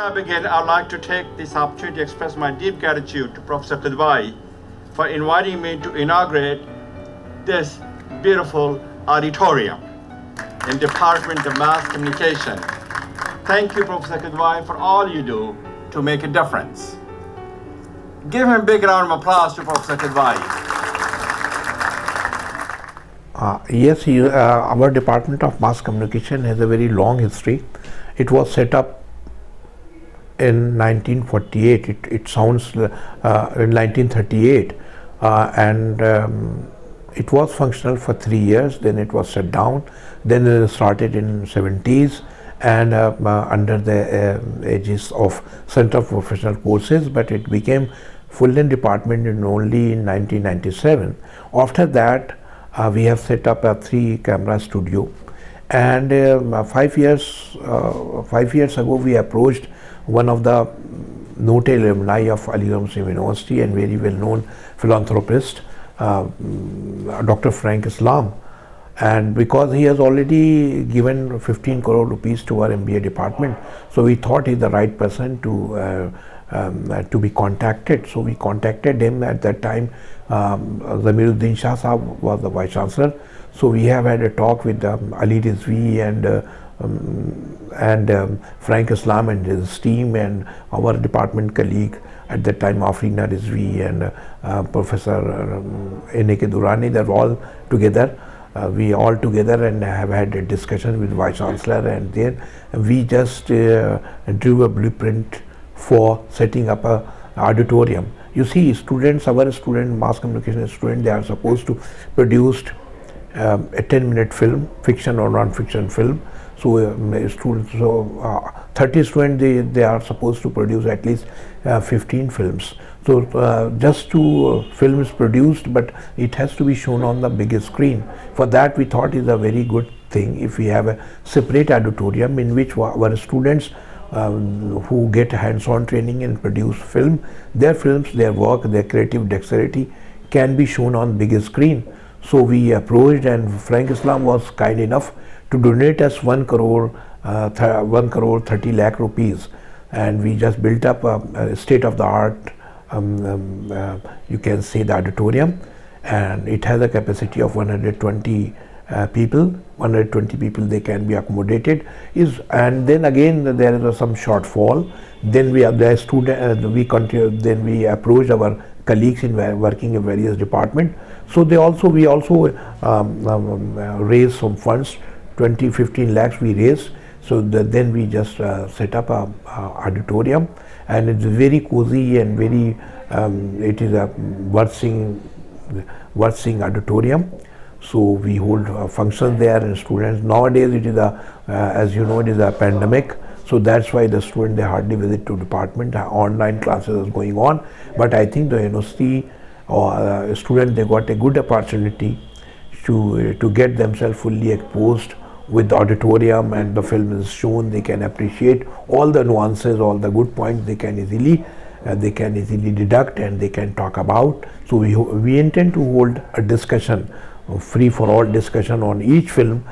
I begin, I'd like to take this opportunity to express my deep gratitude to Professor Kidwai for inviting me to inaugurate this beautiful auditorium in Department of Mass Communication. Thank you, Professor Kidwai, for all you do to make a difference. Give him a big round of applause to Professor Kidwai. Yes, our Department of Mass Communication has a very long history. It was set up in 1948. It sounds in 1938, and it was functional for 3 years. Then it was shut down. Then it started in 70s and under the aegis of Center for Professional Courses, but it became full-time department only in 1997. After that, we have set up a 3-camera studio, and 5 years ago we approached one of the noted alumni of Aligarh Muslim University and very well-known philanthropist, Dr. Frank Islam, and because he has already given 15 crore rupees to our MBA department, so we thought he's the right person to be contacted. So we contacted him. At that time, Zamiruddin Shah Sahab was the Vice Chancellor. So we have had a talk with Ali Rizvi and Frank Islam and his team, and our department colleague at that time, Afrina Rizvi and Professor N.A.K. Durrani. They're all together. We all together and have had a discussion with Vice Chancellor, and then we just drew a blueprint for setting up a auditorium. You see, students, our student, mass communication student, they are supposed to produce a 10-minute film, fiction or non-fiction film. So students, 30 students, they are supposed to produce at least 15 films. So just 2 films produced, but it has to be shown on the biggest screen. For that, we thought is a very good thing if we have a separate auditorium in which our students who get hands-on training and produce film, their films, their work, their creative dexterity can be shown on biggest screen. So we approached, and Frank Islam was kind enough to donate us 1 crore 30 lakh rupees, and we just built up a state-of-the-art, you can say, the auditorium, and it has a capacity of 120 people. 120 people they can be accommodated. And then again there is some shortfall. Then we have the student. We continue. Then we approached our colleagues in working in various departments. So we also raised some funds. 15 lakhs we raised. So then we just set up a auditorium, and it's very cozy and very. It is a worth seeing auditorium. So we hold functions there, and students nowadays it is as you know, it is a pandemic. So that's why the students, they hardly visit to department. Online classes is going on, but I think the university or students, they got a good opportunity to get themselves fully exposed with the auditorium, and the film is shown. They can appreciate all the nuances, all the good points. They can easily deduct, and they can talk about. So we intend to hold a discussion, free for all discussion on each film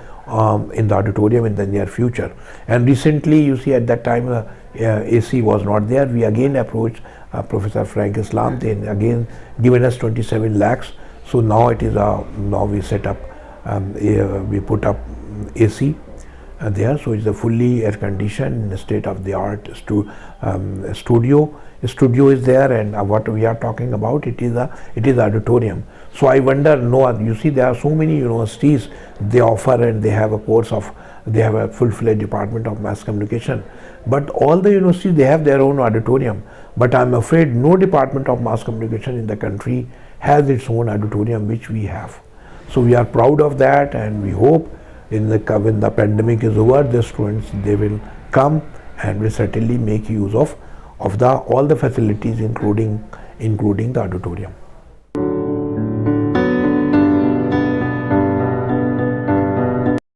in the auditorium in the near future. And recently, you see, at that time AC was not there. We again approached Professor Frank Islam. They again given us 27 lakhs. So now it is now we set up, we put up AC there. So it's a fully air conditioned, state of the art studio. Studio is there, and what we are talking about, it is auditorium. So I wonder, you see, there are so many universities, they offer and they have a course of, they have a full-fledged department of mass communication, but all the universities, they have their own auditorium. But I'm afraid no department of mass communication in the country has its own auditorium, which we have. So we are proud of that, and we hope when the pandemic is over, the students, they will come and will certainly make use of all the facilities, including the auditorium.